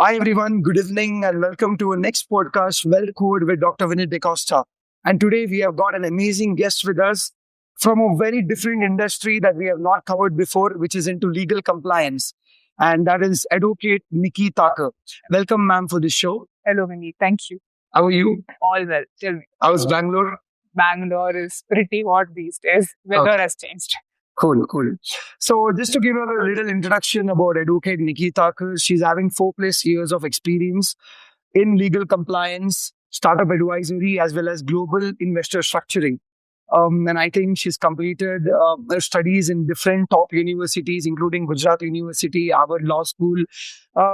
Hi everyone, good evening and welcome to our next podcast, Well Code with Dr. Vinith Dcosta. And today we have got an amazing guest with us from a very different industry that we have not covered before, which is into legal compliance. And that is Advocate Niki Thakkar. Welcome, ma'am, for the show. Hello, Vinny. Thank you. How are you? All well. Tell me. How's Bangalore? Bangalore is pretty hot these days. Weather has changed. Cool. So just to give her a little introduction about Advocate Niki Thakkar, she's having 4+ years of experience in legal compliance, startup advisory, as well as global investor structuring. And I think she's completed her studies in different top universities, including Gujarat University, Harvard Law School,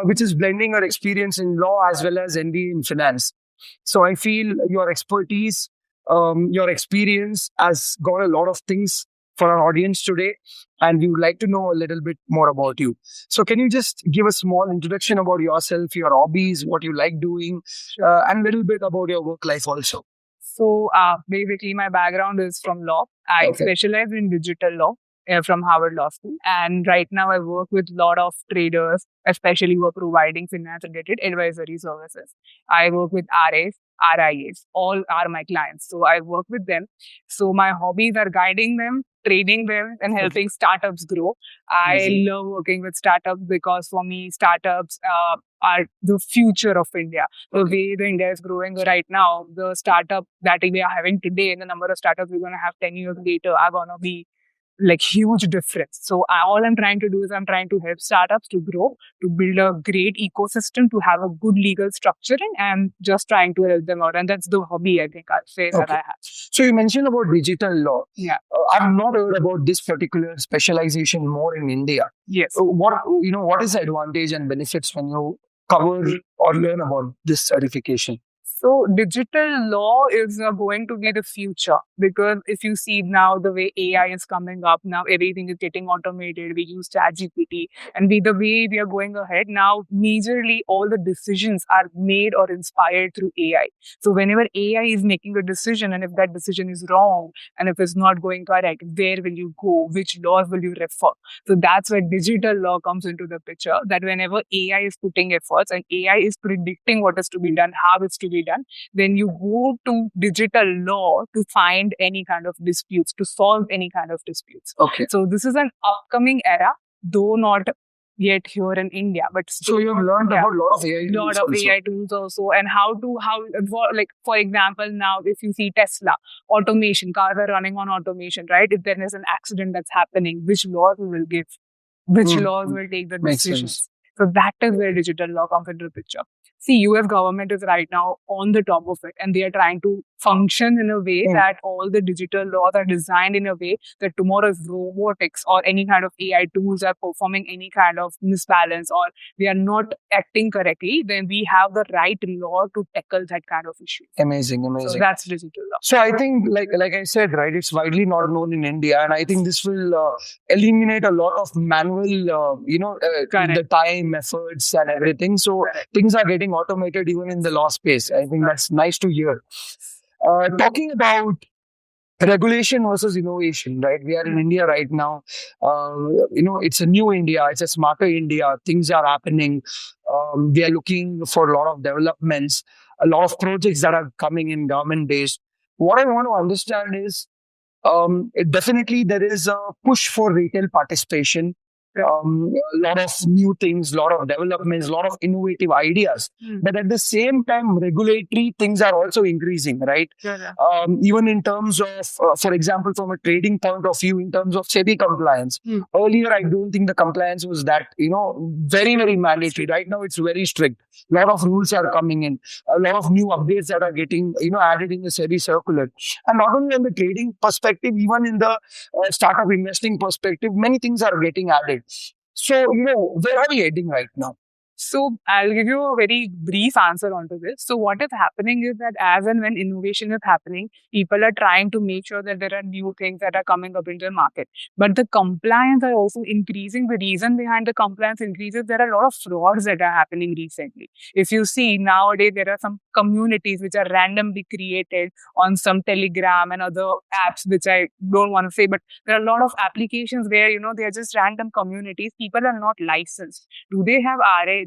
which is blending her experience in law as well as MBA in finance. So I feel your expertise, your experience has got a lot of things for our audience today, and we would like to know a little bit more about you. So can you just give a small introduction about yourself, your hobbies, what you like doing, and a little bit about your work life also? So basically, my background is from law. I specialize in digital law from Harvard Law School. And right now I work with a lot of traders, especially who are providing finance-related advisory services. I work with RAs, RIAs, all are my clients. So I work with them. So my hobbies are guiding them, training them, and helping startups grow. I love working with startups because for me, startups are the future of India. The way the India is growing right now, the startup that we are having today and the number of startups we're going to have 10 years later are going to be like huge difference. So all I'm trying to do is I'm trying to help startups to grow, to build a great ecosystem, to have a good legal structuring, and just trying to help them out. And that's the hobby I think I'll say that I have. So you mentioned about digital law. Yeah. I've not heard about this particular specialization more in India. Yes. What is the advantage and benefits when you cover or learn about this certification? So digital law is going to be the future, because if you see now the way AI is coming up, now everything is getting automated. We use ChatGPT, and the way we are going ahead now, majorly all the decisions are made or inspired through AI. So whenever AI is making a decision, and if that decision is wrong, and if it's not going correct, where will you go? Which laws will you refer? So that's where digital law comes into the picture, that whenever AI is putting efforts and AI is predicting what is to be done, how it's to be done, then you go to digital law to find any kind of disputes, to solve any kind of disputes. Okay. So this is an upcoming era, though not yet here in India. But so you have learned about a lot of AI tools also, and for example, now if you see Tesla, automation, cars are running on automation, right? If there is an accident that's happening, which laws we will give? Which laws will take the decisions? So that is where digital law comes into the picture. See, US government is right now on the top of it, and they are trying to function in a way that all the digital laws are designed in a way that tomorrow's robotics or any kind of AI tools are performing any kind of misbalance, or they are not acting correctly, then we have the right law to tackle that kind of issue. Amazing. So that's digital law. So I think, like I said, right, it's widely not known in India, and I think this will eliminate a lot of manual, the time, efforts, and everything. So things are getting automated even in the law space. I think that's nice to hear. Talking about regulation versus innovation, right? We are in India right now. It's a new India. It's a smarter India. Things are happening. We are looking for a lot of developments, a lot of projects that are coming in government-based. What I want to understand is, definitely there is a push for retail participation. A lot of new things, a lot of developments, a lot of innovative ideas. But at the same time, regulatory things are also increasing, right? Even in terms of, for example, from a trading point of view, in terms of SEBI compliance. Earlier, I don't think the compliance was that, very, very mandatory. Right now, it's very strict. A lot of rules are coming in. A lot of new updates that are getting, added in the SEBI circular. And not only in the trading perspective, even in the startup investing perspective, many things are getting added. So, where are we heading right now? So I'll give you a very brief answer onto this. So what is happening is that as and when innovation is happening, people are trying to make sure that there are new things that are coming up into the market. But the compliance are also increasing. The reason behind the compliance increases, there are a lot of frauds that are happening recently. If you see nowadays, there are some communities which are randomly created on some Telegram and other apps, which I don't want to say, but there are a lot of applications where, they are just random communities. People are not licensed. Do they have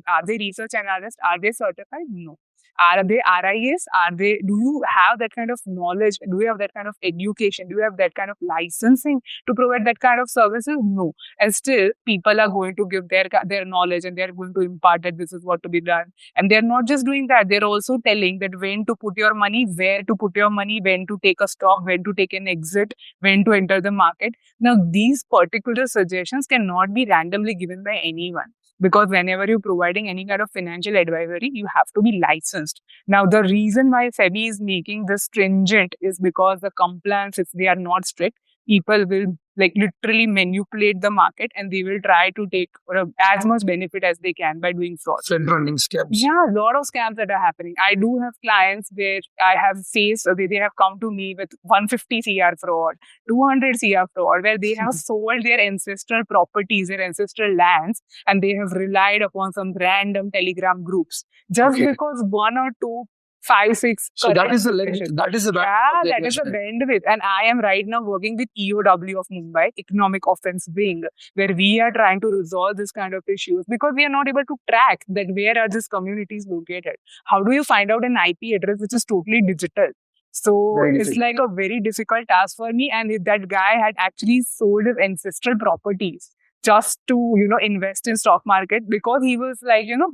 Are they research analysts? Are they certified? No. Are they RIS? Do you have that kind of knowledge? Do you have that kind of education? Do you have that kind of licensing to provide that kind of services? No. And still, people are going to give their knowledge and they're going to impart that this is what to be done. And they're not just doing that, they're also telling that when to put your money, where to put your money, when to take a stock, when to take an exit, when to enter the market. Now, these particular suggestions cannot be randomly given by anyone. Because whenever you're providing any kind of financial advisory, you have to be licensed. Now, the reason why SEBI is making this stringent is because the compliance, if they are not strict, people will literally manipulate the market and they will try to take as much benefit as they can by doing fraud. Running scams. Yeah, a lot of scams that are happening. I do have clients where I have faced, they have come to me with 150 CR fraud, 200 CR fraud, where they have sold their ancestral properties, their ancestral lands, and they have relied upon some random Telegram groups just because 1 or 2, 5, 6. So that is the bandwidth. And I am right now working with EOW of Mumbai, Economic Offense Wing, where we are trying to resolve this kind of issues because we are not able to track that where are these communities located. How do you find out an IP address which is totally digital? So it's like a very difficult task for me. And if that guy had actually sold his ancestral properties just to, invest in stock market because he was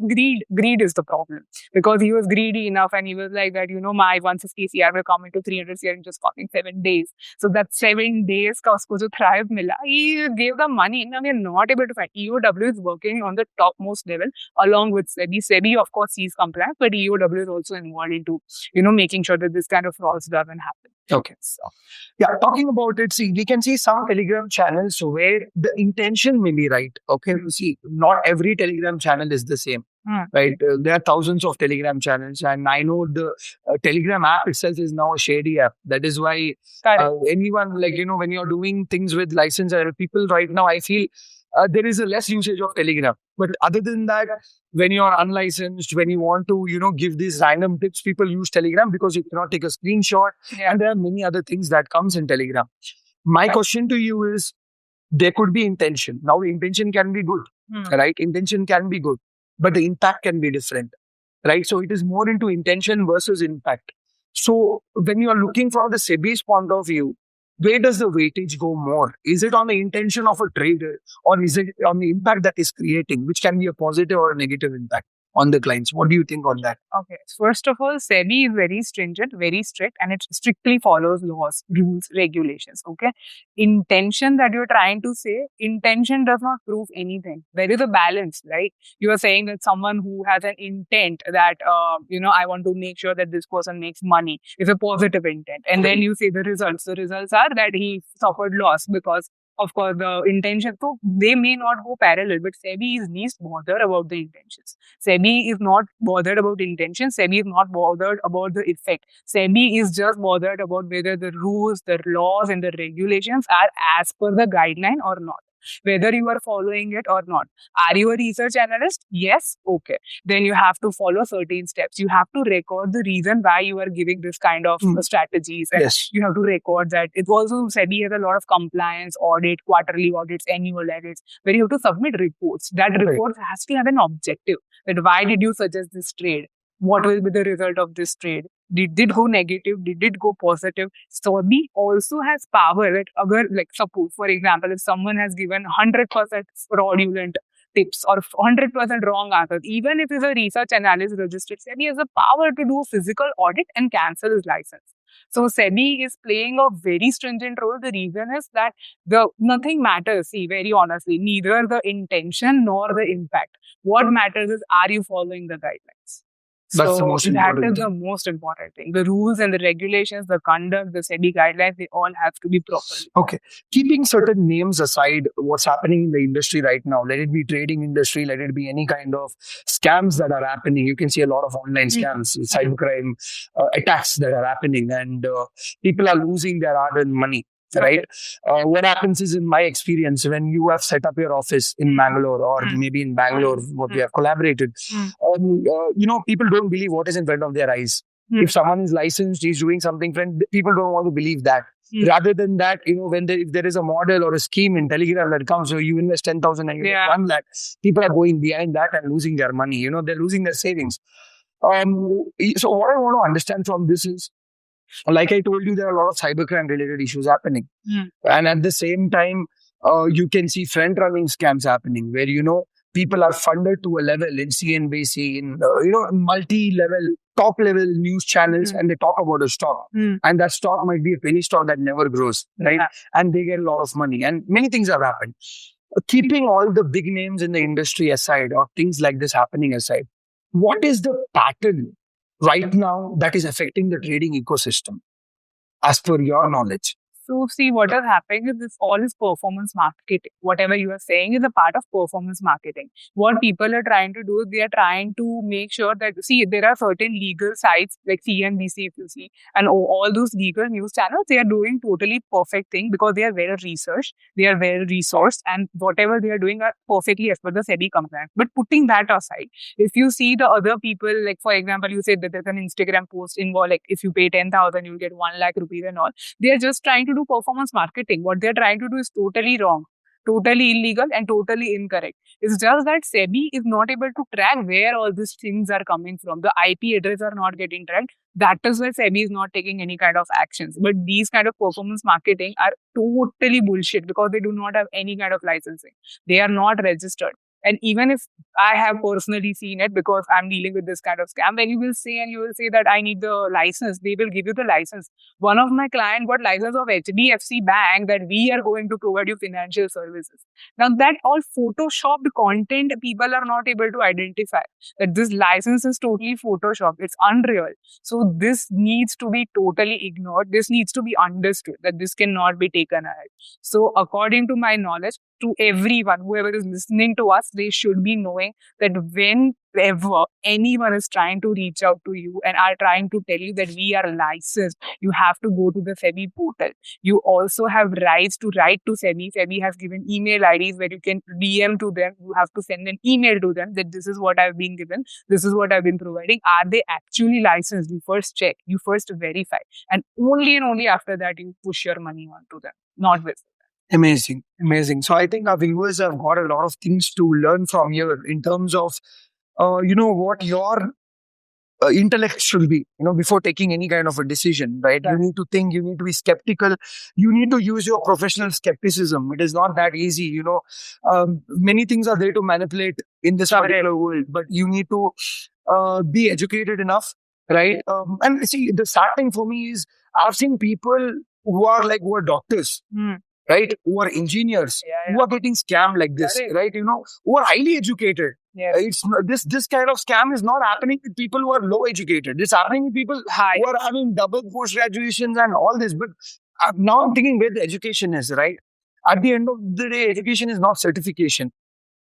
greed is the problem. Because he was greedy enough and he was like that, my 150 CR will come into 300 CR in just 7 days. So that 7 days ka usko jo thrive mila, he gave the money. Now we are not able to find. EOW is working on the topmost level along with SEBI. SEBI, of course, sees compliance, but EOW is also involved into, making sure that this kind of frauds doesn't happen. Okay. So, talking about it, we can see some Telegram channels where the intention may be right. Okay. See, not every Telegram channel is the same. Right. There are thousands of Telegram channels, and I know the Telegram app itself is now a shady app. That is why anyone when you're doing things with licensed people right now, I feel there is a less usage of Telegram. But other than that, when you are unlicensed, when you want to, give these random tips, people use Telegram because you cannot take a screenshot. And there are many other things that comes in Telegram. My question to you is, there could be intention. Now, the intention can be good, right? Intention can be good, but the impact can be different, right? So it is more into intention versus impact. So when you are looking from the SEBI's point of view, where does the weightage go more? Is it on the intention of a trader, or is it on the impact that is creating, which can be a positive or a negative impact on the clients? What do you think on that? Okay. First of all, SEBI is very stringent, very strict, and it strictly follows laws, rules, regulations. Okay. Intention that you're trying to say, intention does not prove anything. There is a balance, right? You are saying that someone who has an intent that, I want to make sure that this person makes money is a positive intent. And then you say the results. The results are that he suffered loss because, of course, the intention, so they may not go parallel, but SEBI is least bothered about the intentions. SEBI is not bothered about intention. SEBI is not bothered about the effect. SEBI is just bothered about whether the rules, the laws, and the regulations are as per the guideline or not. Whether you are following it or not. Are you a research analyst? Yes. Okay. Then you have to follow certain steps. You have to record the reason why you are giving this kind of strategies. And you have to record that. It also, SEBI has a lot of compliance audit, quarterly audits, annual audits, where you have to submit reports. That report has to have an objective. That why did you suggest this trade? What will be the result of this trade? Did it go negative? Did it go positive? SEBI also has power that, suppose, for example, if someone has given 100% fraudulent tips or 100% wrong answers, even if he's a research analyst registered, SEBI has the power to do a physical audit and cancel his license. So SEBI is playing a very stringent role. The reason is that nothing matters, very honestly, neither the intention nor the impact. What matters is, are you following the guidelines? That's the most important thing. That is the most important thing. The rules and the regulations, the conduct, the SEBI guidelines, they all have to be proper. Okay. Keeping certain names aside, what's happening in the industry right now, let it be trading industry, let it be any kind of scams that are happening. You can see a lot of online scams, cybercrime attacks that are happening, and people are losing their hard-earned money. Right. What happens is, in my experience, when you have set up your office in Bangalore or maybe in Bangalore, what we have collaborated, people don't believe what is in front of their eyes. If someone is licensed, he's doing something, people don't want to believe that. Rather than that, if there is a model or a scheme in Telegram that comes, so you invest 10,000 and you get 1 lakh, people are going behind that and losing their money. They're losing their savings. So what I want to understand from this is, like I told you, there are a lot of cybercrime related issues happening. And at the same time, you can see front running scams happening where, people are funded to a level in CNBC, in, multi-level, top-level news channels, and they talk about a stock. And that stock might be a penny stock that never grows, right? And they get a lot of money. And many things have happened. Keeping all the big names in the industry aside, or things like this happening aside, what is the pattern right now that is affecting the trading ecosystem, as per your knowledge? So see, what is happening is this all is performance marketing. Whatever you are saying is a part of performance marketing. What people are trying to do is they are trying to make sure that, see, there are certain legal sites like CNBC, if you see, and all those legal news channels, they are doing totally perfect thing because they are well researched, they are well resourced, and whatever they are doing are perfectly as per the SEBI compliance. But putting that aside, if you see the other people, like for example, you said that there's an Instagram post involved, like if you pay 10,000, you'll get 1 lakh rupees and all. They are just trying to do performance marketing. What they're trying to do is totally wrong, totally illegal, and totally incorrect. It's just that SEBI is not able to track where all these things are coming from. The IP address are not getting tracked. That is why SEBI is not taking any kind of actions. But these kind of performance marketing are totally bullshit because they do not have any kind of licensing. They are not registered. And even if I have personally seen it because I'm dealing with this kind of scam, when you will say that I need the license, they will give you the license. One of my clients got license of HDFC Bank that we are going to provide you financial services. Now that all photoshopped content, people are not able to identify that this license is totally photoshopped. It's unreal. So this needs to be totally ignored. This needs to be understood that this cannot be taken ahead. So according to my knowledge, to everyone, whoever is listening to us, they should be knowing that whenever anyone is trying to reach out to you and are trying to tell you that we are licensed, you have to go to the SEBI portal. You also have rights to write to SEBI. SEBI has given email IDs where you can DM to them. You have to send an email to them that this is what I've been given. This is what I've been providing. Are they actually licensed? You first check. You first verify. And only after that, you push your money onto them, not with. Amazing. So I think our viewers have got a lot of things to learn from here in terms of, what your intellect should be, before taking any kind of a decision, right? You need to think, you need to be skeptical, you need to use your professional skepticism. It is not that easy, many things are there to manipulate in this particular world, but you need to be educated enough, right? And see, the sad thing for me is I've seen people who are doctors, right? Who are engineers, who are getting scammed like this, right? Who are highly educated. It's this kind of scam is not happening with people who are low educated. It's happening with people who are having double post graduations and all this. But now I'm thinking where the education is, right? At the end of the day, education is not certification,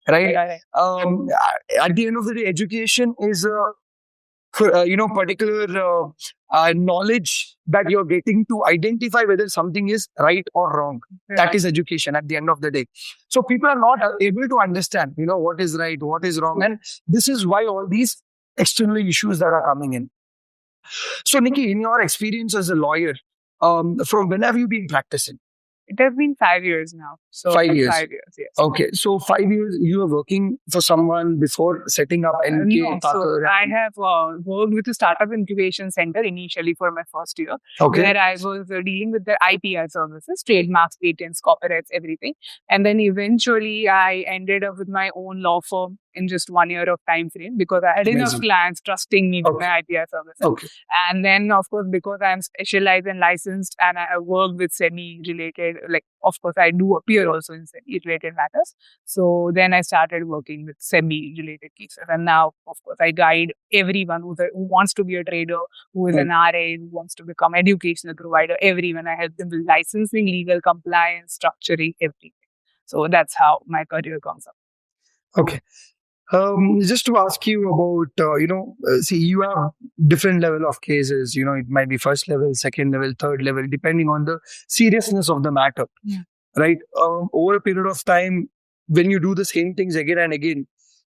right? At the end of the day, education is particular knowledge that you're getting to identify whether something is right or wrong. That is education at the end of the day. So people are not able to understand, what is right, what is wrong. And this is why all these external issues that are coming in. So Niki, in your experience as a lawyer, from when have you been practicing? It has been 5 years now. So 5 years. 5 years, yes. Okay. So 5 years you were working for someone before setting up Niki Thakkar? So I have worked with a startup incubation center initially for my first year, where I was dealing with the IPR services, trademarks, patents, copyrights, everything. And then eventually I ended up with my own law firm in just 1 year of time frame because I had enough clients trusting me with my IPR services. And then, of course, because I'm specialized and licensed and I work with semi-related, like, of course, I do appear also in semi-related matters. So then I started working with semi-related cases. And now, of course, I guide everyone who wants to be a trader, who is an RA, who wants to become educational provider, everyone. I help them with licensing, legal compliance, structuring, everything. So that's how my career comes up. Okay. Just to ask you about, see, you have different level of cases, it might be first level, second level, third level, depending on the seriousness of the matter, right? Over a period of time, when you do the same things again and again,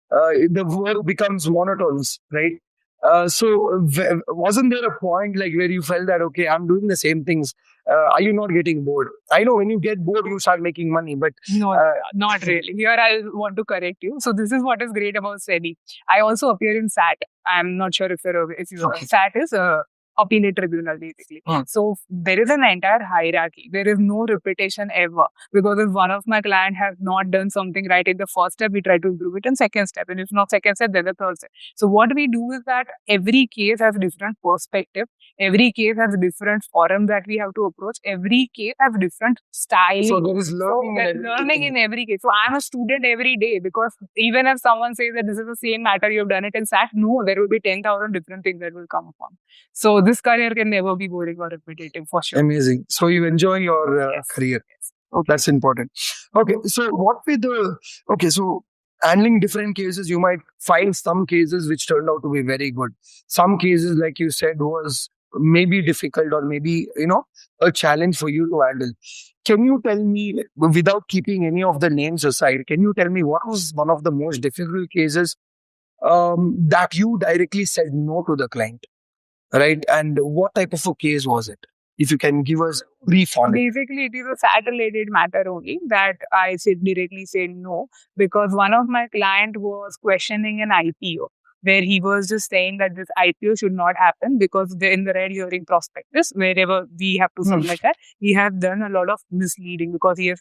the work becomes monotonous, right? Wasn't there a point like where you felt that, okay, I'm doing the same things? Are you not getting bored? I know when you get bored, you start making money, but no, not really. Here, I want to correct you. So this is what is great about SEBI. I also appear in SAT. I'm not sure if you're aware. If you Okay. SAT is a appellate tribunal, basically. So there is an entire hierarchy. There is no repetition ever, because if one of my client has not done something right in the first step, we try to improve it in second step, and if not second step, then the third step. So what we do is that every case has different perspective. Every case has different forum that we have to approach. Every case has different style. So there is learning there's learning in every case. So I'm a student every day, because even if someone says that this is the same matter, you've done it in SAT, no, there will be 10,000 different things that will come upon. So this career can never be boring or repetitive, for sure. Amazing. So you enjoy your career. Yes. Oh, that's important. Okay, so what were so handling different cases, you might find some cases which turned out to be very good. Some cases, like you said, was maybe difficult or maybe, a challenge for you to handle. Can you tell me, without keeping any of the names aside, can you tell me what was one of the most difficult cases that you directly said no to the client, right? And what type of a case was it? If you can give us a brief on it. Basically, it is a SAT-related matter only that I directly said no, because one of my client was questioning an IPO, where he was just saying that this IPO should not happen because in the red hearing prospectus, wherever we have to submit that, he has done a lot of misleading, because he has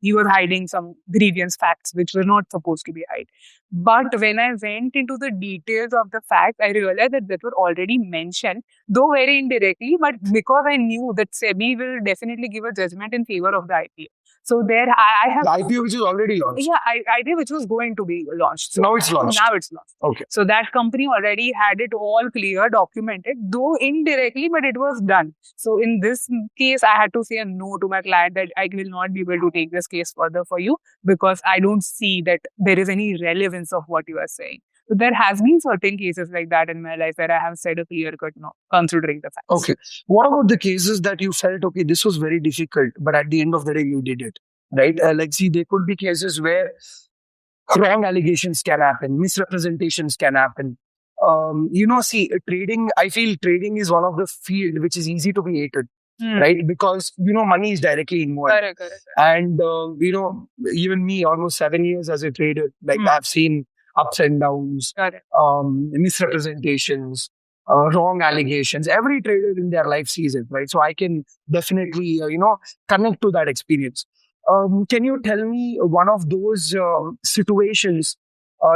he was hiding some grievance facts which were not supposed to be hide. But when I went into the details of the facts, I realized that were already mentioned, though very indirectly, but because I knew that SEBI will definitely give a judgment in favor of the IPO. So there, I have... The IPO which is already launched? Yeah, IPO which was going to be launched. So now it's launched? Now it's launched. Okay. So that company already had it all clear, documented, though indirectly, but it was done. So in this case, I had to say a no to my client that I will not be able to take this case further for you, because I don't see that there is any relevance of what you are saying. So there has been certain cases like that in my life where I have said a clear-cut no, considering the facts. Okay. What about the cases that you felt, okay, this was very difficult, but at the end of the day, you did it, right? There could be cases where wrong allegations can happen, misrepresentations can happen. Trading, I feel trading is one of the field which is easy to be hated. Right? Because, money is directly involved. Correct. And, even me, almost 7 years as a trader, I've seen ups and downs, misrepresentations, wrong allegations. Every trader in their life sees it, right? So I can definitely, connect to that experience. Can you tell me one of those situations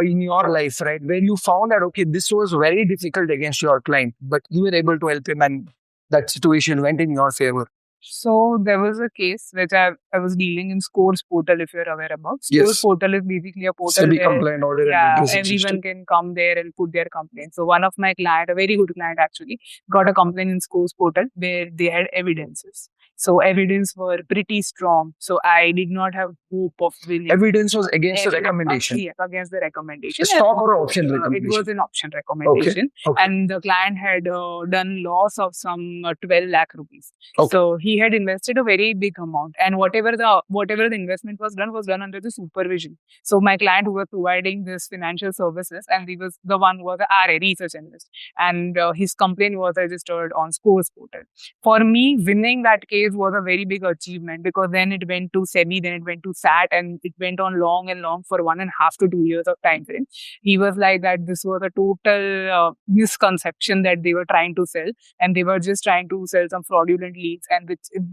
in your life, right, where you found that, okay, this was very difficult against your client, but you were able to help him and that situation went in your favor? So there was a case which I was dealing in Scores portal, if you're aware about. Scores portal is basically a portal SEBI compliant order. Yeah, everyone can come there and put their complaint. So one of my client, a very good client actually, got a complaint in Scores portal where they had evidences. So evidence were pretty strong. So I did not have hope of winning. Evidence was against the recommendation? Yes, against the recommendation. Stock or option recommendation? It was an option recommendation. Okay. And the client had done loss of some 12 lakh rupees. Okay. So he had invested a very big amount, and whatever the investment was done under the supervision. So my client who was providing this financial services, and he was the one who was a RA, research analyst, and his complaint was registered on Scores portal. For me, winning that case was a very big achievement, because then it went to SEBI, then it went to SAT, and it went on long and long for 1.5 to 2 years of time frame. He was like that this was a total misconception that they were trying to sell, and they were just trying to sell some fraudulent leads, and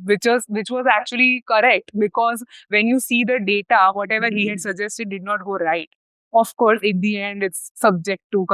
which was actually correct, because when you see the data, whatever he had suggested did not go right. Of course, in the end, it's subject to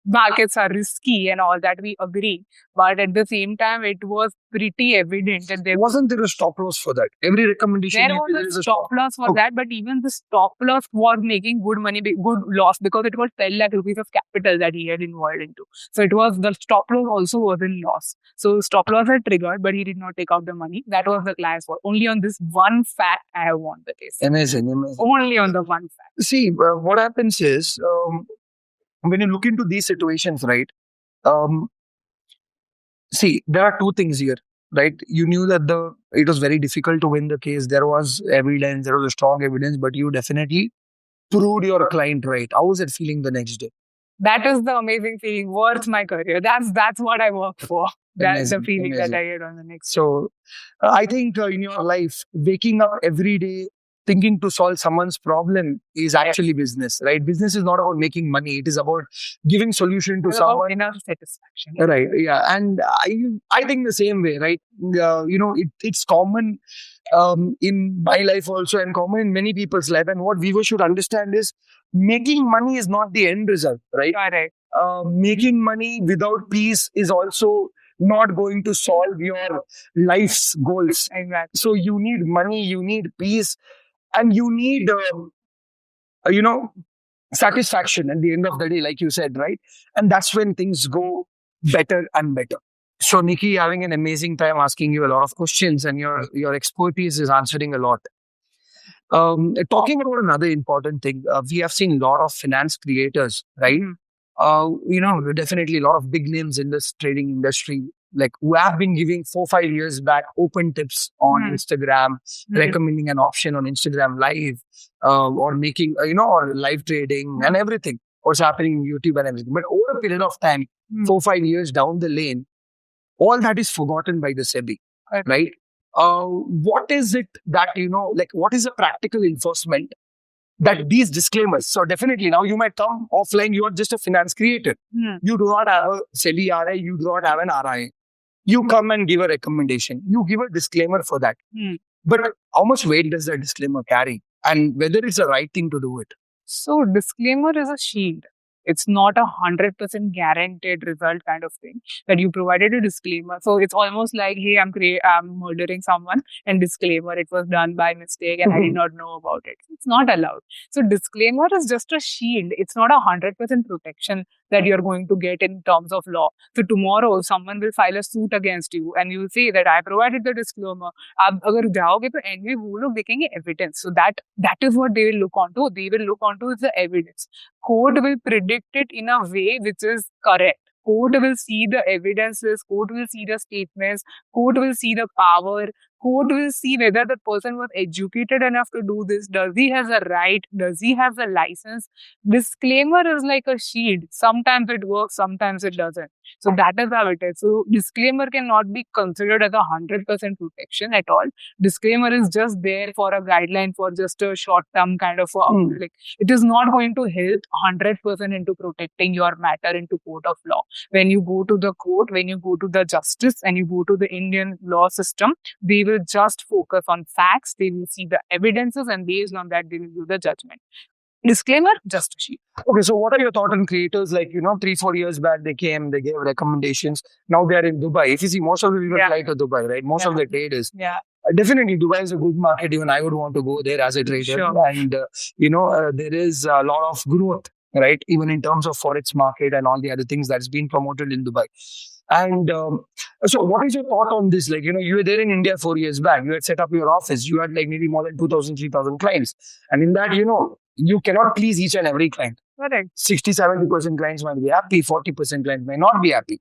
markets are risky and all that, we agree. But at the same time, it was pretty evident that there wasn't there a stop loss for that. Every recommendation there was a stop loss for that, but even the stop loss was making good money, good loss, because it was 10 lakh rupees of capital that he had involved into. So it was the stop loss also was in loss. So stop loss had triggered, but he did not take out the money. That was the client's fault. Only on this one fact, I have won the case. Amazing. Only on the one fact. See, what happens is when you look into these situations, right? See, there are two things here, right? You knew that it was very difficult to win the case. There was evidence, there was a strong evidence, but you definitely proved your client right. How was it feeling the next day? That is the amazing feeling, worth my career. That's what I work for. That's the feeling that I get on the next. So I think in your life, waking up every day thinking to solve someone's problem is actually business, right? Business is not about making money. It is about giving solution to someone. Inner satisfaction. Right. Yeah. And I think the same way, right? It's common in my life also and common in many people's life. And what viewers should understand is making money is not the end result, right? Correct. Making money without peace is also not going to solve your life's goals. Exactly. So you need money, you need peace, and you need, satisfaction at the end of the day, like you said, right? And that's when things go better and better. So, Niki, having an amazing time asking you a lot of questions, and your expertise is answering a lot. Talking about another important thing, we have seen a lot of finance creators, right? Definitely a lot of big names in this trading industry, like who have been giving 4-5 years back open tips on Instagram, recommending an option on Instagram Live, or making, or live trading and everything, what's happening in YouTube and everything. But over a period of time, 4-5 years down the lane, all that is forgotten by the SEBI, right? What is it that, what is the practical enforcement that these disclaimers? So definitely now you might come offline, you are just a finance creator. You do not have a SEBI RI, you do not have an RI. You come and give a recommendation. You give a disclaimer for that. But how much weight does that disclaimer carry? And whether it's the right thing to do it? So disclaimer is a shield. It's not 100% guaranteed result kind of thing that you provided a disclaimer. So it's almost like, hey, I'm murdering someone, and disclaimer, it was done by mistake and I did not know about it. It's not allowed. So disclaimer is just a shield. It's not 100% protection that you're going to get in terms of law. So tomorrow someone will file a suit against you and you will say that I provided the disclaimer. Agar jaoge to end mein wo log dekhenge evidence. So that is what they will look onto. They will look onto is the evidence. Court will predict it in a way which is correct. Court will see the evidences, court will see the statements, court will see the power, court will see whether the person was educated enough to do this. Does he have a right? Does he have a license? Disclaimer is like a shield. Sometimes it works, sometimes it doesn't. So that is how it is. So disclaimer cannot be considered as 100% protection at all. Disclaimer is just there for a guideline, for just a short-term kind of like, it is not going to help 100% into protecting your matter into court of law. When you go to the court, when you go to the justice and you go to the Indian law system, they will just focus on facts. They will see the evidences, and based on that, they will do the judgment. Disclaimer, just a sheet. Okay, so what are your thoughts on creators? Like, 3-4 years back, they came, they gave recommendations. Now they are in Dubai. If you see, most of the people fly to Dubai, right? Most of the traders. Yeah. Definitely, Dubai is a good market. Even I would want to go there as a trader. Sure. And, there is a lot of growth, right? Even in terms of forex market and all the other things that's been promoted in Dubai. And so what is your thought on this? Like, you were there in India 4 years back. You had set up your office. You had like maybe more than 2,000, 3,000 clients. And in that, you cannot please each and every client. Correct. 60-70% clients might be happy. 40% clients may not be happy.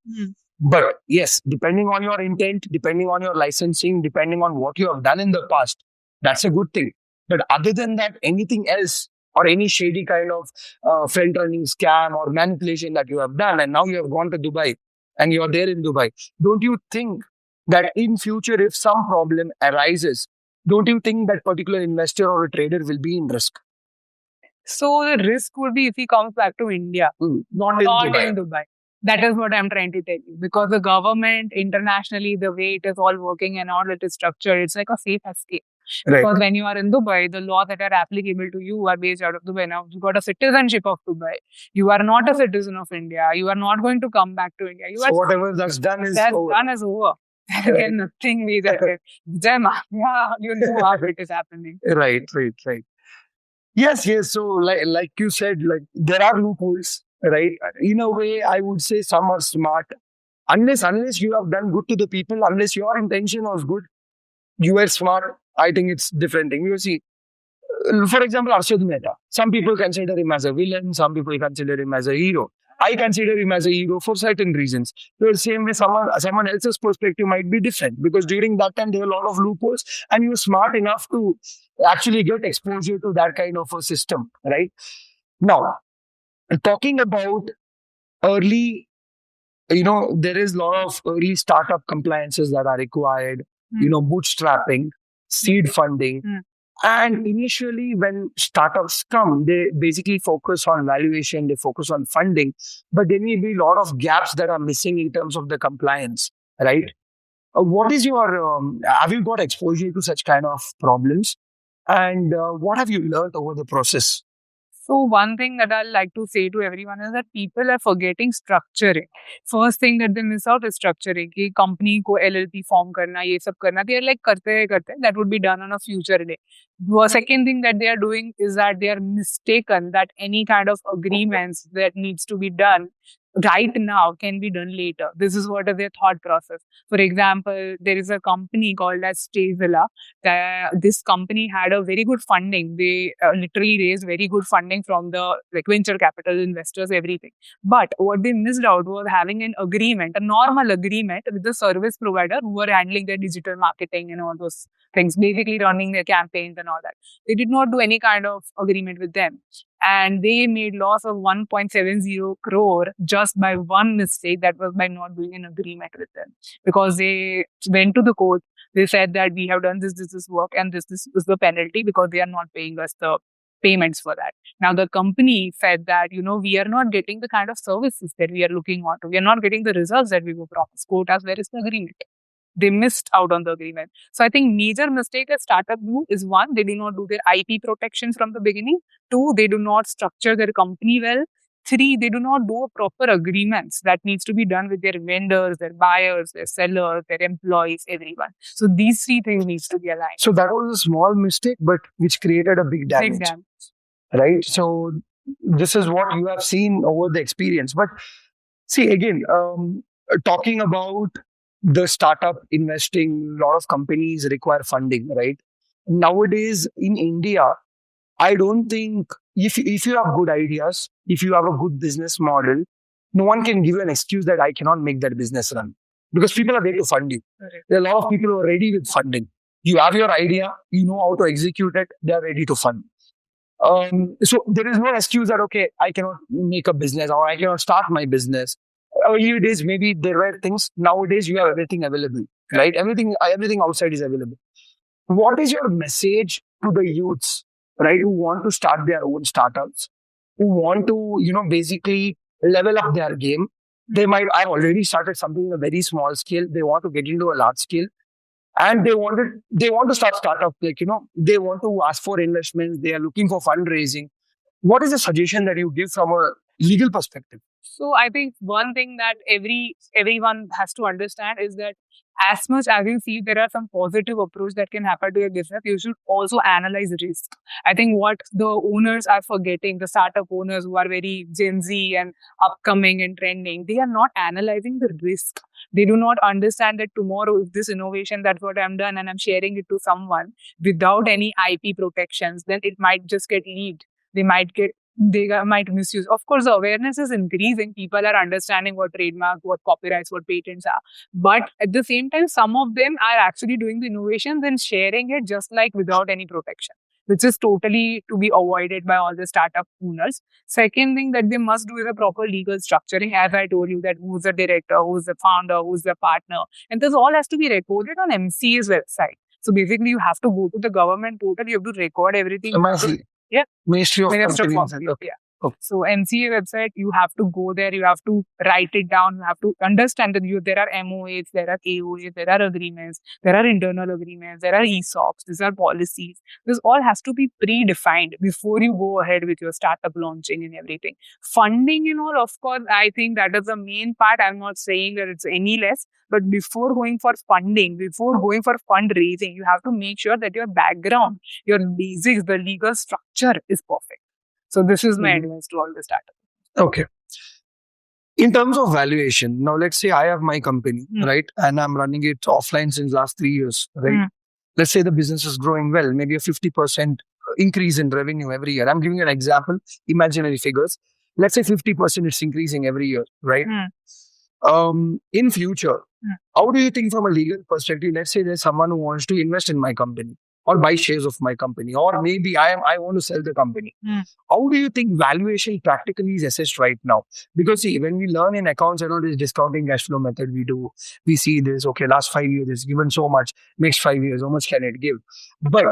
But yes, depending on your intent, depending on your licensing, depending on what you have done in the past, that's a good thing. But other than that, anything else or any shady kind of front-running scam or manipulation that you have done, and now you have gone to Dubai and you're there in Dubai, don't you think that in future, if some problem arises, don't you think that particular investor or a trader will be in risk? So the risk would be if he comes back to India, not in Dubai. That is what I'm trying to tell you. Because the government, internationally, the way it is all working and all it is structured, it's like a safe escape. Right. Because when you are in Dubai, the laws that are applicable to you are based out of Dubai. Now, you got a citizenship of Dubai. You are not a citizen of India. You are not going to come back to India. So whatever that's done is over. Done is over. There can nothing be there. Yeah, you know how it is happening. Right. Yes. So like you said, like there are loopholes, right? In a way, I would say some are smart. Unless you have done good to the people, unless your intention was good, you were smart. I think it's different thing. You see, for example, Arshad Mehta. Some people consider him as a villain. Some people consider him as a hero. I consider him as a hero for certain reasons. So the same way, someone else's perspective might be different, because during that time there were a lot of loopholes, and you were smart enough to actually get exposure to that kind of a system, right? Now, talking about early, there is a lot of early startup compliances that are required, bootstrapping, seed funding. And initially, when startups come, they basically focus on valuation, they focus on funding, but there may be a lot of gaps that are missing in terms of the compliance, right? What is your, have you got exposure to such kind of problems? And what have you learned over the process? So one thing that I'd like to say to everyone is that people are forgetting structuring. First thing that they miss out is structuring. कि company को LLP form करना, ये सब करना. They are like करते. That would be done on a future day. The second thing that they are doing is that they are mistaken that any kind of agreements that needs to be done right now can be done later. This is what is their thought process. For example, there is a company called as Stazilla. This company had a very good funding. They literally raised very good funding from the venture capital investors, everything. But what they missed out was having an agreement, a normal agreement with the service provider who were handling their digital marketing and all those things, basically running their campaigns and all that. They did not do any kind of agreement with them. And they made loss of 1.70 crore just by one mistake, that was by not doing an agreement with them. Because they went to the court, they said that we have done this work and this is the penalty because they are not paying us the payments for that. Now the company said that, we are not getting the kind of services that we are looking on to. We are not getting the results that we were promised. Court asked, where is the agreement? They missed out on the agreement. So I think major mistake a startup do is, one, they do not do their IP protection from the beginning. Two, they do not structure their company well. Three, they do not do proper agreements that needs to be done with their vendors, their buyers, their sellers, their employees, everyone. So these three things needs to be aligned. So that was a small mistake, but which created a big damage. Right? So this is what you have seen over the experience. But see, again, talking about the startup investing, a lot of companies require funding, right? Nowadays in India, I don't think if you have good ideas, if you have a good business model, no one can give you an excuse that I cannot make that business run, because people are there to fund you. Correct. There are a lot of people who are ready with funding. You have your idea, you know how to execute it, they are ready to fund. So there is no excuse that, okay, I cannot make a business or I cannot start my business. Earlier days, maybe there were things. Nowadays, you have everything available, right? Everything outside is available. What is your message to the youths, right, who want to start their own startups, who want to, basically level up their game? They might, I've already started something in a very small scale. They want to get into a large scale. And they want to start startup, they want to ask for investments. They are looking for fundraising. What is the suggestion that you give from a legal perspective? So I think one thing that everyone has to understand is that as much as you see there are some positive approach that can happen to your business, you should also analyze risk. I think what the owners are forgetting, the startup owners who are very Gen Z and upcoming and trending, they are not analyzing the risk. They do not understand that tomorrow, if this innovation, that's what I'm done and I'm sharing it to someone without any IP protections, then it might just get leaked. They might misuse. Of course, the awareness is increasing. People are understanding what trademark, what copyrights, what patents are. But at the same time, some of them are actually doing the innovations and sharing it just like without any protection, which is totally to be avoided by all the startup owners. Second thing that they must do is a proper legal structuring. As I told you, that who's the director, who's the founder, who's the partner. And this all has to be recorded on MCA's website. So basically, you have to go to the government portal. You have to record everything. Yeah. Ministry of Companies. Yeah. Okay. So MCA website, you have to go there, you have to write it down, you have to understand that there are MOAs, there are AOAs, there are agreements, there are internal agreements, there are ESOPs, these are policies. This all has to be predefined before you go ahead with your startup launching and everything. Funding and all, of course, I think that is the main part. I'm not saying that it's any less, but before going for funding, before going for fundraising, you have to make sure that your background, your basics, the legal structure is perfect. So this is my advice to all the startups. Okay. In terms of valuation, now let's say I have my company, right? And I'm running it offline since last 3 years, right? Let's say the business is growing well, maybe a 50% increase in revenue every year. I'm giving you an example, imaginary figures. Let's say 50% is increasing every year, right? In future, how do you think from a legal perspective, let's say there's someone who wants to invest in my company, or buy shares of my company, or maybe I want to sell the company. How do you think valuation practically is assessed right now? Because see, when we learn in accounts, this discounting cash flow method we see this, okay, last 5 years is given so much, next 5 years, how much can it give? But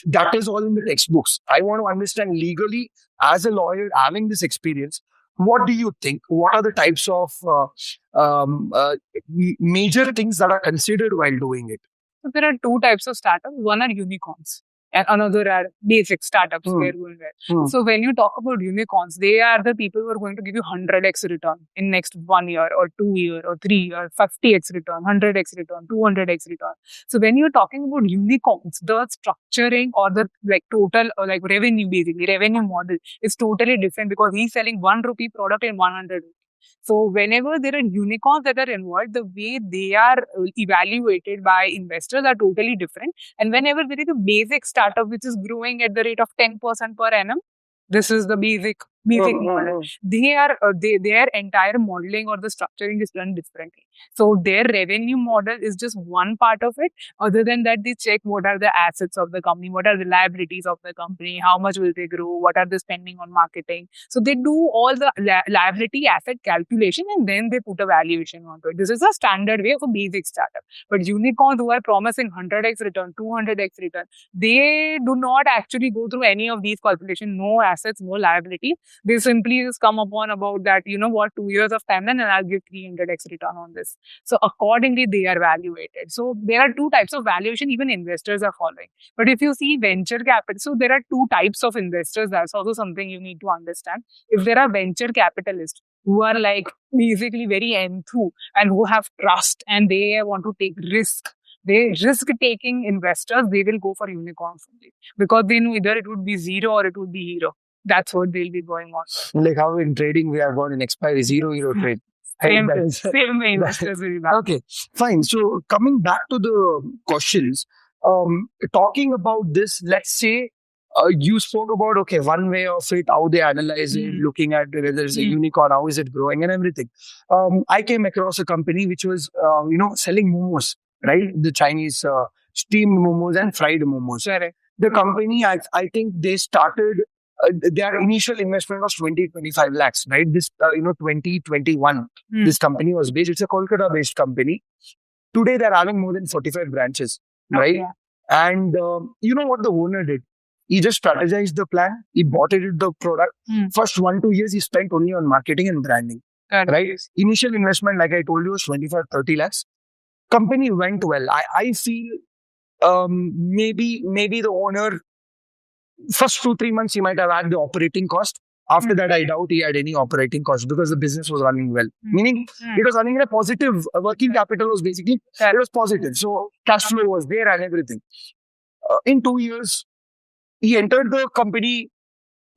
that is all in the textbooks. I want to understand legally, as a lawyer, having this experience, what do you think? What are the types of major things that are considered while doing it? So there are two types of startups. One are unicorns and another are basic startups. They're going there. So when you talk about unicorns, they are the people who are going to give you 100x return in next 1 year or 2 year or 3 year, 50x return, 100x return, 200x return. So when you're talking about unicorns, the structuring or the total revenue, basically revenue model is totally different, because he's selling 1 rupee product in 100 rupees. So whenever there are unicorns that are involved, the way they are evaluated by investors are totally different. And whenever there is a basic startup which is growing at the rate of 10% per annum, this is the basic model. Their entire modeling or the structuring is done differently. So their revenue model is just one part of it. Other than that, they check what are the assets of the company, what are the liabilities of the company, how much will they grow, what are they spending on marketing. So they do all the liability asset calculation, and then they put a valuation onto it. This is a standard way of a basic startup. But unicorns who are promising 100x return, 200x return, they do not actually go through any of these calculations. No assets, no liabilities. They simply just come upon about that, 2 years of timeline and I'll give 300x return on this. So accordingly, they are valuated. So there are two types of valuation even investors are following. But if you see venture capital, so there are two types of investors. That's also something you need to understand. If there are venture capitalists who are basically very enthu and who have trust and they want to take risk, they risk-taking investors, they will go for unicorns only, because they know either it would be zero or it would be hero. That's what they'll be going on. Like how in trading we have got an expiry zero trade. Same way investors will be back. Okay, fine. So coming back to the questions, talking about this, let's say you spoke about, okay, one way of it, how they analyze it, looking at whether there's a unicorn, how is it growing and everything. I came across a company which was, selling momos, right? The Chinese steamed momos and fried momos. Correct. The company, I think they started, their initial investment was 20-25 lakhs, right? This, 2021, this company was based. It's a Kolkata-based company. Today, they're having more than 45 branches, right? Yeah. And you know what the owner did? He just strategized the plan. He bought the product. First 1-2 years, he spent only on marketing and branding, right? Initial investment, like I told you, was 25-30 lakhs. Company went well. I feel maybe the owner, first 2-3 months, he might have had the operating cost. After that, I doubt he had any operating cost because the business was running well. Meaning, it was running in a positive, working capital was basically, it was positive. So, cash flow was there and everything. In 2 years, he entered the company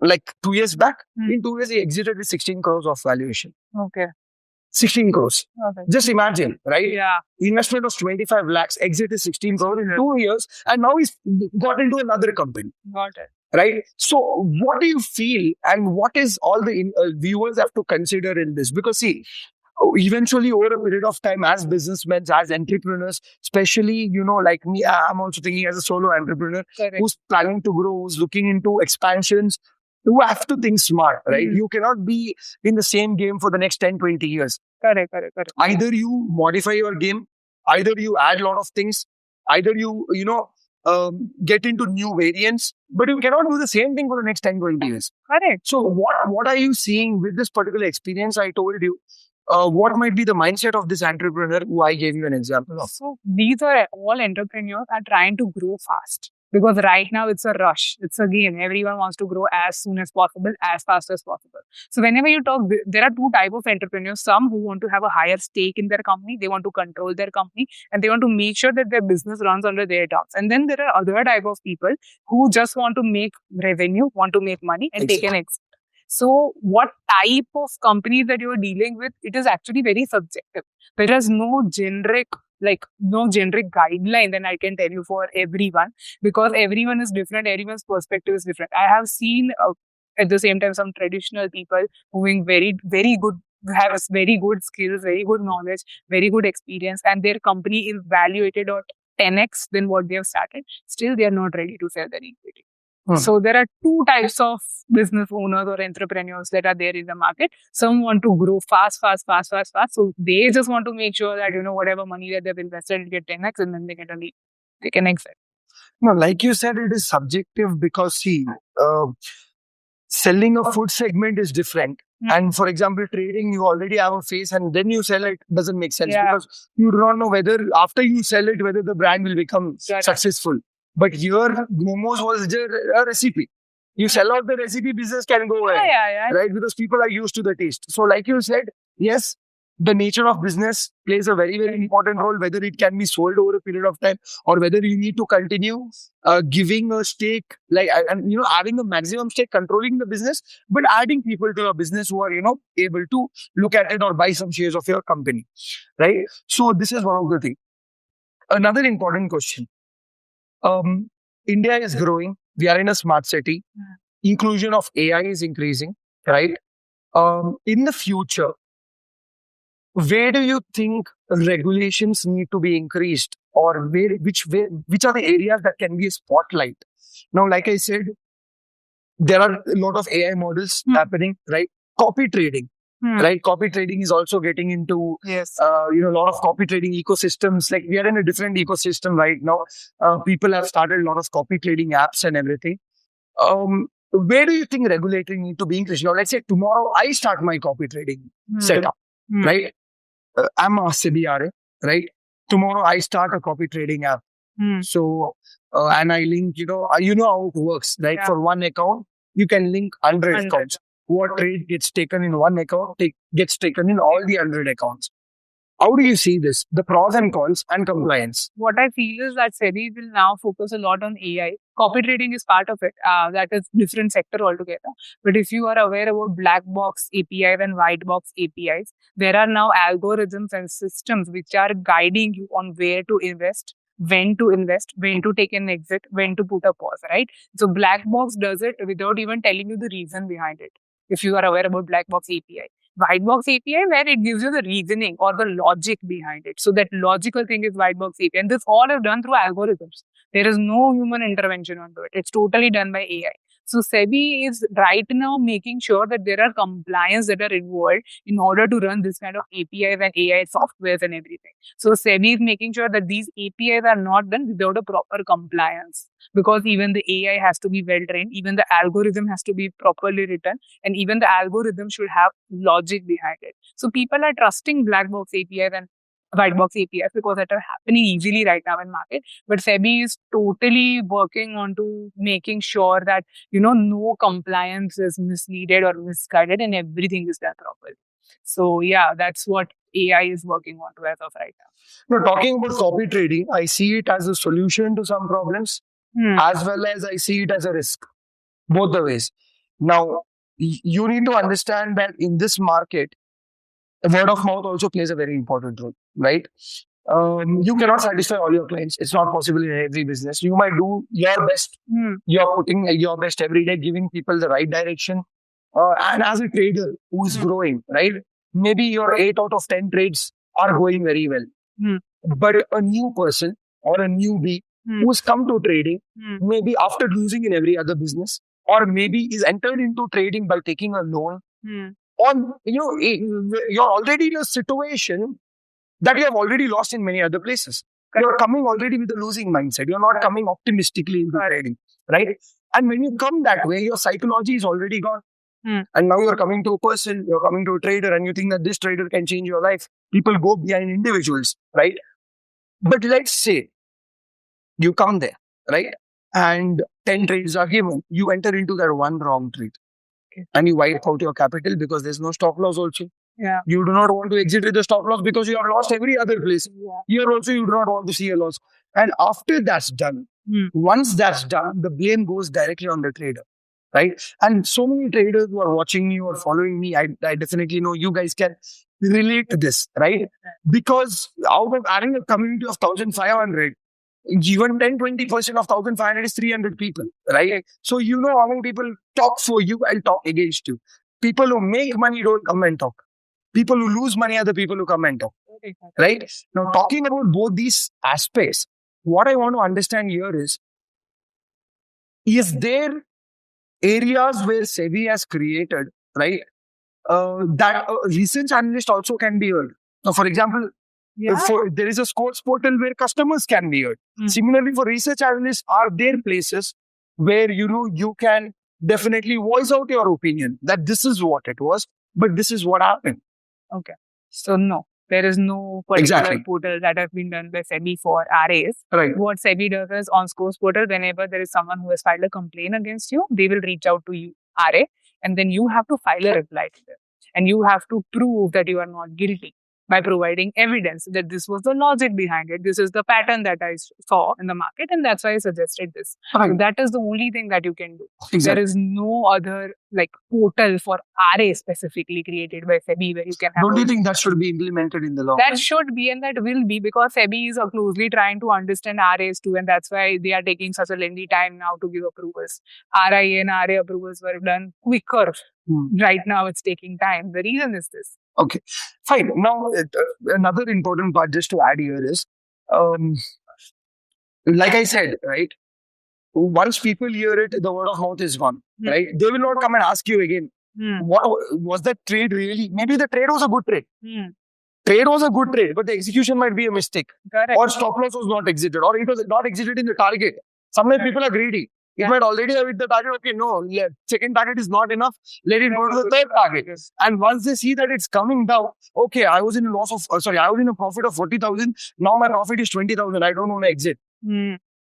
2 years back. In 2 years, he exited with 16 crores of valuation. Okay. 16 crores. Okay. Just imagine, right? Yeah. Investment was 25 lakhs, exit is 16 crores in 2 years, and now he's got into another company. Got it. Right? So, what do you feel, and what is all the viewers have to consider in this? Because see, eventually over a period of time, as businessmen, as entrepreneurs, especially, like me, I'm also thinking as a solo entrepreneur who's planning to grow, who's looking into expansions, you have to think smart, right? You cannot be in the same game for the next 10-20 years. Correct. Either you modify your game, either you add a lot of things, either you get into new variants, but you cannot do the same thing for the next 10-20 years. Correct. So what are you seeing with this particular experience? I told you, what might be the mindset of this entrepreneur who I gave you an example of? So these are all entrepreneurs are trying to grow fast. Because right now it's a rush. It's a game. Everyone wants to grow as soon as possible, as fast as possible. So whenever you talk, there are two types of entrepreneurs. Some who want to have a higher stake in their company. They want to control their company and they want to make sure that their business runs under their terms. And then there are other type of people who just want to make revenue, want to make money and take an exit. So what type of companies that you are dealing with, it is actually very subjective. There is no generic guideline that I can tell you for everyone, because everyone is different, everyone's perspective is different. I have seen at the same time some traditional people doing very, very good, have very good skills, very good knowledge, very good experience, and their company is valuated 10x than what they have started, still they are not ready to sell their equity. So there are two types of business owners or entrepreneurs that are there in the market. Some want to grow fast. So they just want to make sure that, whatever money that they've invested will get 10x and then they get a lead. They can exit. No, like you said, it is subjective because see, selling a food segment is different. And for example, trading, you already have a face and then you sell it doesn't make sense because you do not know whether after you sell it, whether the brand will become successful. But here, momos was just a recipe. You sell out the recipe, business can go away. Right? Because people are used to the taste. So like you said, yes, the nature of business plays a very, very important role, whether it can be sold over a period of time or whether you need to continue giving a stake, having a maximum stake, controlling the business, but adding people to your business who are, able to look at it or buy some shares of your company, right? So this is one of the things. Another important question. India is growing. We are in a smart city. Inclusion of AI is increasing, right? In the future, where do you think regulations need to be increased, or which are the areas that can be a spotlight? Now, like I said, there are a lot of AI models happening, right? Copy trading, right? Copy trading is also getting into, a lot of copy trading ecosystems. Like we are in a different ecosystem right now. People have started a lot of copy trading apps and everything. Where do you think regulatory need to be increased? Now, let's say tomorrow I start my copy trading setup, right? I'm a CBRA, right? Tomorrow I start a copy trading app. So, and I link, you know how it works, right? For one account, you can link 100 accounts. What trade gets taken in one account gets taken in all the 100 accounts. How do you see this? The pros and cons and compliance. What I feel is that SEBI will now focus a lot on AI. Copy trading is part of it. That is different sector altogether. But if you are aware about black box APIs and white box APIs, there are now algorithms and systems which are guiding you on where to invest, when to take an exit, when to put a pause, right? So black box does it without even telling you the reason behind it. If you are aware about black box API. White box API, where it gives you the reasoning or the logic behind it. So that logical thing is white box API. And this all is done through algorithms. There is no human intervention onto it. It's totally done by AI. So SEBI is right now making sure that there are compliance that are involved in order to run this kind of APIs and AI softwares and everything. So SEBI is making sure that these APIs are not done without a proper compliance, because even the AI has to be well trained, even the algorithm has to be properly written, and even the algorithm should have logic behind it. So people are trusting black box APIs and white box APIs because that are happening easily right now in market. But SEBI is totally working on to making sure that, no compliance is misleaded or misguided and everything is done properly. So yeah, that's what AI is working on to as of right now. Now, talking about copy trading, I see it as a solution to some problems, as well as I see it as a risk, both the ways. Now, you need to understand that in this market, word of mouth also plays a very important role, right? You cannot satisfy all your clients. It's not possible in every business. You might do your best. You're putting your best every day, giving people the right direction. And as a trader who is growing, right? Maybe your 8 out of 10 trades are going very well. But a new person or a newbie who's come to trading, maybe after losing in every other business, or maybe is entered into trading by taking a loan, or you're already in a situation that you have already lost in many other places. You're coming already with a losing mindset. You're not coming optimistically into trading, right? And when you come that way, your psychology is already gone. And now you're coming to a person, you're coming to a trader, and you think that this trader can change your life. People go behind individuals, right? But let's say you come there, right? And 10 trades are given. You enter into that one wrong trade. And you wipe out your capital because there's no stop loss also. Yeah. You do not want to exit with the stop loss because you have lost every other place. Here also you do not want to see a loss. And after that's done, once that's done, the blame goes directly on the trader, right? And so many traders who are watching me or following me, I definitely know you guys can relate to this, right? Because out of having a community of 1,500, even 10-20% of 1,500 is 300 people, right? So you know how many people talk for you and talk against you. People who make money don't come and talk. People who lose money are the people who come and talk, right? Now, talking about both these aspects, what I want to understand here is there areas where SEBI has created, right, that research analyst also can be heard. Now, for example, there is a scores portal where customers can be heard. Similarly, for research analysts, are there places where you can definitely voice out your opinion that this is what it was, but this is what happened. Okay. So no, there is no particular portal that has been done by SEBI for RAs. Right. What SEBI does is on scores portal, whenever there is someone who has filed a complaint against you, they will reach out to you, RA, and then you have to file a reply to them. And you have to prove that you are not guilty by providing evidence that this was the logic behind it. This is the pattern that I saw in the market, and that's why I suggested this. Right. So that is the only thing that you can do. Exactly. There is no other portal for RA specifically created by SEBI where you can have. Don't you think that should be implemented in the law? That should be, and that will be, because SEBI is closely trying to understand RAs too, and that's why they are taking such a lengthy time now to give approvals. RIA and RA approvals were done quicker. Right now, it's taking time. The reason is this. Okay, fine. Now, another important part just to add here is, like I said, right, once people hear it, the word of mouth is gone, right? They will not come and ask you again, what was that trade really? Maybe the trade was a good trade. Trade was a good trade, but the execution might be a mistake. Correct. Or stop loss was not exited, or it was not exited in the target. Sometimes people are greedy. It might already have hit the target. Okay, no, second target is not enough. Let it go to the third target. And once they see that it's coming down, okay, I was in a profit of 40,000. Now my profit is 20,000. I don't want to exit.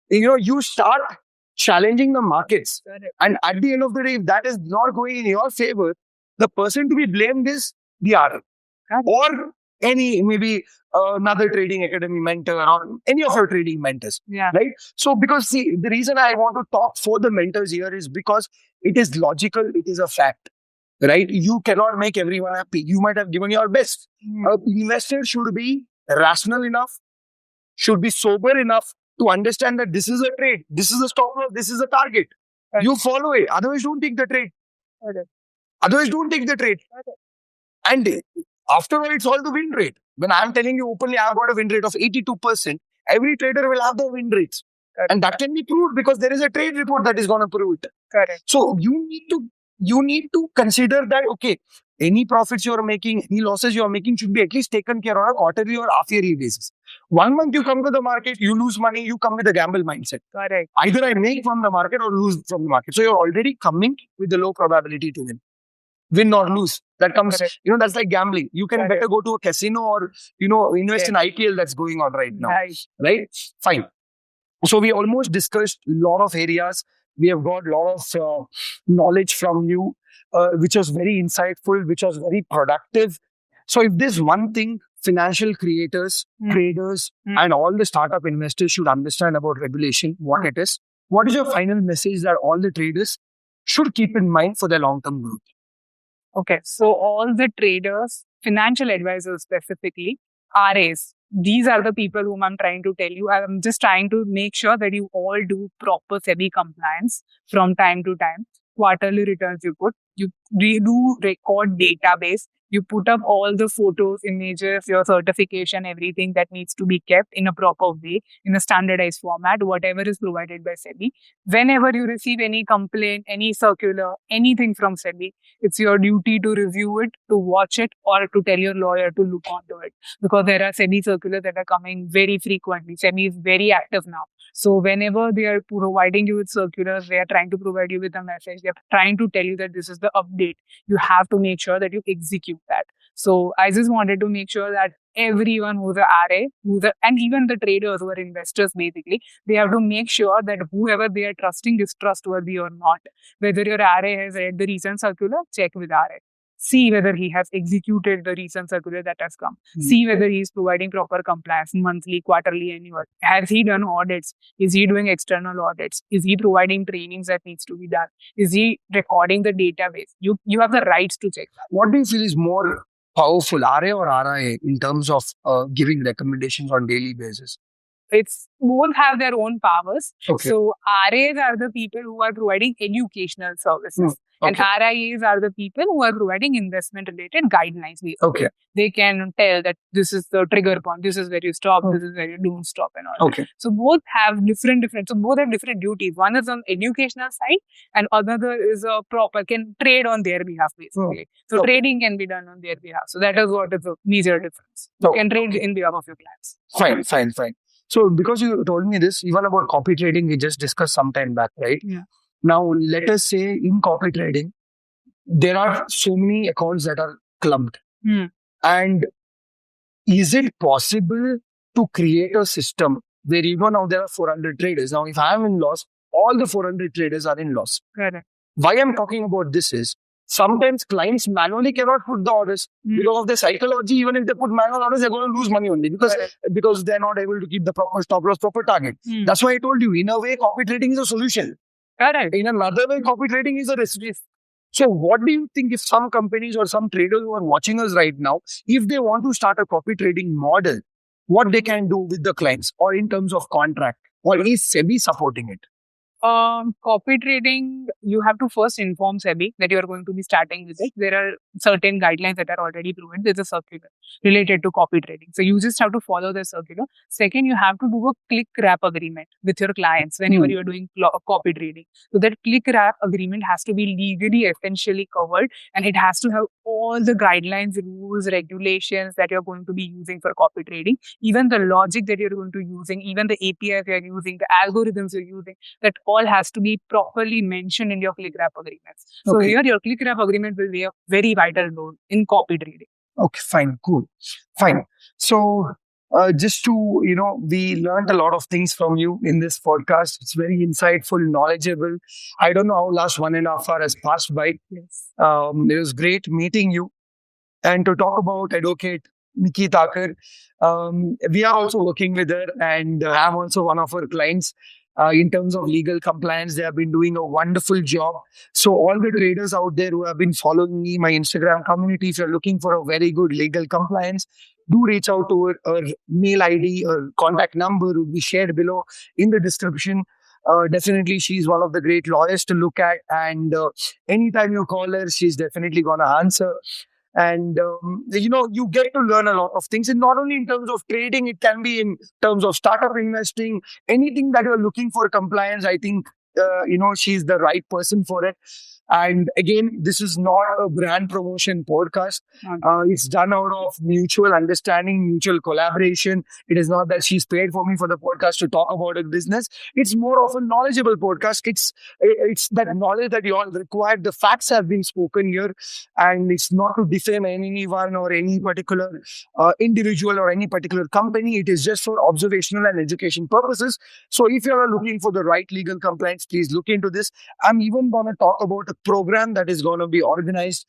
You start challenging the markets. And at the end of the day, if that is not going in your favor, the person to be blamed is the RA. Or maybe another trading academy mentor or any of your trading mentors. Right? So, because see, the reason I want to talk for the mentors here is because it is logical, it is a fact. Right? You cannot make everyone happy. You might have given your best. Investors should be rational enough, should be sober enough to understand that this is a trade, this is a stop loss, this is a target. You follow it. Otherwise, don't take the trade. Otherwise, don't take the trade. And after all, it's all the win rate. When I'm telling you openly, I've got a win rate of 82%. Every trader will have the win rates. And that can be proved because there is a trade report that is going to prove it. Correct. So you need to consider that, okay, any profits you're making, any losses you're making should be at least taken care of on a quarterly or half-yearly basis. 1 month you come to the market, you lose money, you come with a gamble mindset. Correct. Either I make from the market or lose from the market. So you're already coming with a low probability to win. Win or lose. That comes, that's like gambling. You can better go to a casino or, invest in IPL that's going on right now. Right? Fine. So we almost discussed a lot of areas. We have got a lot of knowledge from you, which was very insightful, which was very productive. So if there's one thing financial creators, traders, and all the startup investors should understand about regulation, what it is, what is your final message that all the traders should keep in mind for their long-term growth? Okay, so all the traders, financial advisors specifically, RAs, these are the people whom I'm trying to tell you. I'm just trying to make sure that you all do proper SEBI compliance from time to time. Quarterly returns you put. You do record database. You put up all the photos, images, your certification, everything that needs to be kept in a proper way, in a standardized format, whatever is provided by SEBI. Whenever you receive any complaint, any circular, anything from SEBI, it's your duty to review it, to watch it, or to tell your lawyer to look onto it. Because there are SEBI circulars that are coming very frequently. SEBI is very active now. So whenever they are providing you with circulars, they are trying to provide you with a message. They are trying to tell you that this is the update. You have to make sure that you execute that. So I just wanted to make sure that everyone who's a RA, and even the traders who are investors, basically, they have to make sure that whoever they are trusting is trustworthy or not. Whether your RA has read the recent circular, check with RA. See whether he has executed the recent circular that has come. See whether he is providing proper compliance monthly, quarterly, annual. Has he done audits? Is he doing external audits? Is he providing trainings that needs to be done? Is he recording the database? You have the rights to check that. What do you feel is more powerful, RA or RIA, in terms of giving recommendations on daily basis? It's both have their own powers. Okay. So RAs are the people who are providing educational services. And RIAs are the people who are providing investment related guidelines. Okay. They can tell that this is the trigger point, this is where you stop, this is where you don't stop and all. Okay. So both have different, so both have different duties. One is on educational side and another is a proper, can trade on their behalf basically. So trading can be done on their behalf. So that is what is the major difference. You can trade in behalf of your clients. Fine. So because you told me this, even about copy trading, we just discussed some time back, right? Yeah. Now, let us say in copy trading, there are so many accounts that are clubbed. And is it possible to create a system where even now there are 400 traders? Now, if I am in loss, all the 400 traders are in loss. Correct. Why I'm talking about this is, sometimes clients manually cannot put the orders because of their psychology. Even if they put manual orders, they're going to lose money only because they're not able to keep the proper stop loss, proper target. That's why I told you, in a way, copy trading is a solution. Correct. In another way, copy trading is a risk. So what do you think if some companies or some traders who are watching us right now, if they want to start a copy trading model, what they can do with the clients or in terms of contract, or is SEBI supporting it? Copy trading, you have to first inform SEBI that you are going to be starting with it. There are certain guidelines that are already proven. There's a circular related to copy trading. So you just have to follow the circular. Second, you have to do a click wrap agreement with your clients whenever you're doing copy trading. So that click wrap agreement has to be legally, essentially covered, and it has to have all the guidelines, rules, regulations that you're going to be using for copy trading, even the logic that you're going to be using, even the APIs you're using, the algorithms you're using, that all has to be properly mentioned in your click wrap agreements. So here your click wrap agreement will be a very vital role in copy trading. Okay, fine, cool. Fine. So just to, we learned a lot of things from you in this podcast. It's very insightful, knowledgeable. I don't know how last 1.5 hours has passed by. Yes. It was great meeting you. And to talk about advocate Niki Thakkar, we are also working with her, and I'm also one of her clients. In terms of legal compliance, they have been doing a wonderful job. So all the traders out there who have been following me, my Instagram community, if you're looking for a very good legal compliance, do reach out to her mail ID or contact number will be shared below in the description. Definitely, she's one of the great lawyers to look at. And anytime you call her, she's definitely going to answer. And, you get to learn a lot of things. And not only in terms of trading, it can be in terms of startup investing, anything that you're looking for compliance. I think, she's the right person for it. And again, this is not a brand promotion podcast. It's done out of mutual understanding, mutual collaboration. It is not that she's paid for me for the podcast to talk about a business. It's more of a knowledgeable podcast. It's that knowledge that you all require. The facts have been spoken here, and it's not to defame anyone or any particular individual or any particular company. It is just for observational and education purposes. So if you are looking for the right legal compliance, please look into this. I'm even going to talk about a program that is going to be organized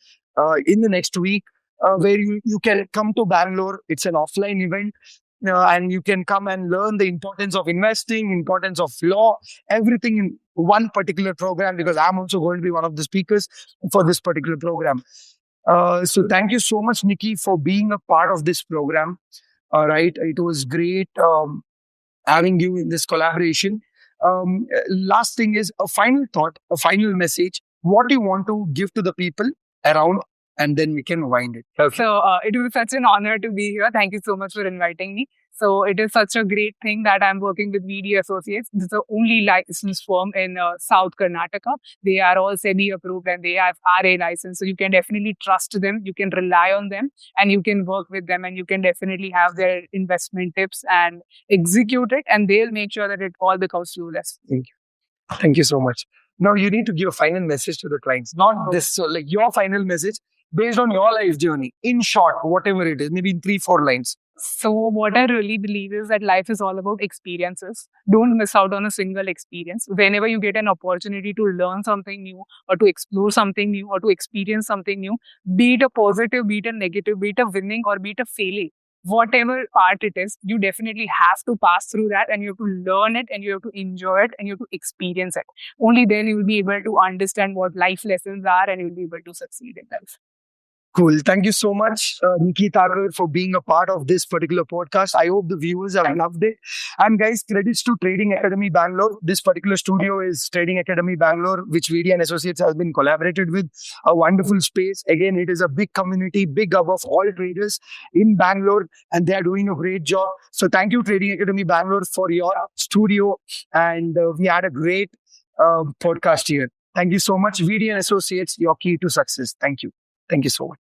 in the next week where you can come to Bangalore. It's an offline event and you can come and learn the importance of investing, importance of law, everything in one particular program, because I'm also going to be one of the speakers for this particular program. So thank you so much, Niki, for being a part of this program. All right. It was great having you in this collaboration. Last thing is a final thought, a final message. What do you want to give to the people around, and then we can wind it. Okay. So it was such an honor to be here. Thank you so much for inviting me. So it is such a great thing that I'm working with VD Associates. This is the only licensed firm in South Karnataka. They are all SEBI approved and they have RA license. So you can definitely trust them. You can rely on them and you can work with them and you can definitely have their investment tips and execute it. And they'll make sure that it all becomes flawless. Thank you. Thank you so much. Now you need to give a final message to the clients, not this. So like your final message based on your life journey, in short, whatever it is, maybe in 3-4 lines. So what I really believe is that life is all about experiences. Don't miss out on a single experience. Whenever you get an opportunity to learn something new or to explore something new or to experience something new, be it a positive, be it a negative, be it a winning or be it a failing, whatever part it is, you definitely have to pass through that and you have to learn it and you have to enjoy it and you have to experience it. Only then you will be able to understand what life lessons are and you will be able to succeed in life. Cool. Thank you so much, Niki Thakkar, for being a part of this particular podcast. I hope the viewers have loved it. And guys, credits to Trading Academy Bangalore. This particular studio is Trading Academy Bangalore, which VD and Associates has been collaborated with. A wonderful space. Again, it is a big community, big hub of all traders in Bangalore, and they are doing a great job. So thank you, Trading Academy Bangalore, for your studio. And we had a great podcast here. Thank you so much, VD and Associates, your key to success. Thank you. Thank you so much.